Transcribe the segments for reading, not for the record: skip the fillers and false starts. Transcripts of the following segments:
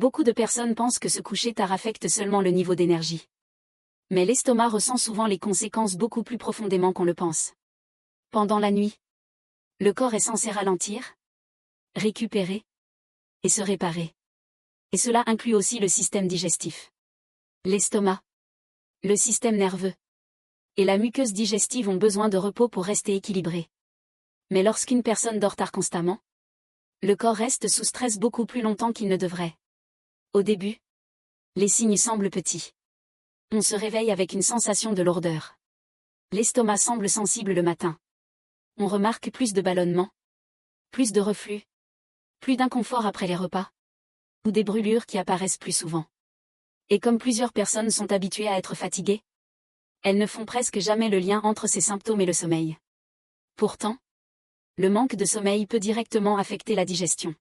Beaucoup de personnes pensent que se coucher tard affecte seulement le niveau d'énergie. Mais l'estomac ressent souvent les conséquences beaucoup plus profondément qu'on le pense. Pendant la nuit, le corps est censé ralentir, récupérer et se réparer. Et cela inclut aussi le système digestif. L'estomac, le système nerveux et la muqueuse digestive ont besoin de repos pour rester équilibrés. Mais lorsqu'une personne dort tard constamment, le corps reste sous stress beaucoup plus longtemps qu'il ne devrait. Au début, les signes semblent petits. On se réveille avec une sensation de lourdeur. L'estomac semble sensible le matin. On remarque plus de ballonnements, plus de reflux, plus d'inconfort après les repas, ou des brûlures qui apparaissent plus souvent. Et comme plusieurs personnes sont habituées à être fatiguées, elles ne font presque jamais le lien entre ces symptômes et le sommeil. Pourtant, le manque de sommeil peut directement affecter la digestion.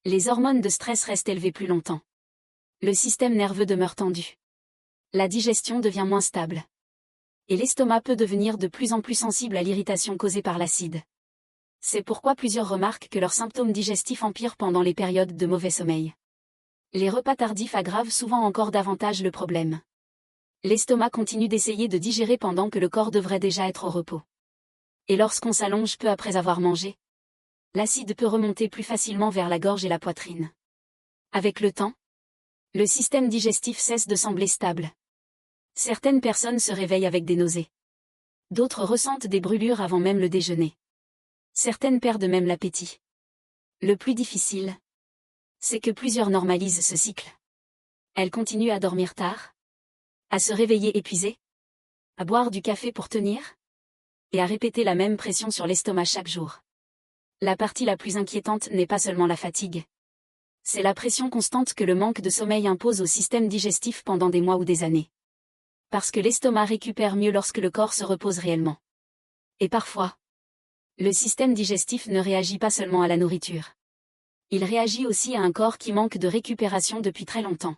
Les hormones de stress restent élevées plus longtemps. Le système nerveux demeure tendu. La digestion devient moins stable. Et l'estomac peut devenir de plus en plus sensible à l'irritation causée par l'acide. C'est pourquoi plusieurs remarquent que leurs symptômes digestifs empirent pendant les périodes de mauvais sommeil. Les repas tardifs aggravent souvent encore davantage le problème. L'estomac continue d'essayer de digérer pendant que le corps devrait déjà être au repos. Et lorsqu'on s'allonge peu après avoir mangé, l'acide peut remonter plus facilement vers la gorge et la poitrine. Avec le temps, le système digestif cesse de sembler stable. Certaines personnes se réveillent avec des nausées. D'autres ressentent des brûlures avant même le déjeuner. Certaines perdent même l'appétit. Le plus difficile, c'est que plusieurs normalisent ce cycle. Elles continuent à dormir tard, à se réveiller épuisées, à boire du café pour tenir, et à répéter la même pression sur l'estomac chaque jour. La partie la plus inquiétante n'est pas seulement la fatigue. C'est la pression constante que le manque de sommeil impose au système digestif pendant des mois ou des années. Parce que l'estomac récupère mieux lorsque le corps se repose réellement. Et parfois, le système digestif ne réagit pas seulement à la nourriture. Il réagit aussi à un corps qui manque de récupération depuis très longtemps.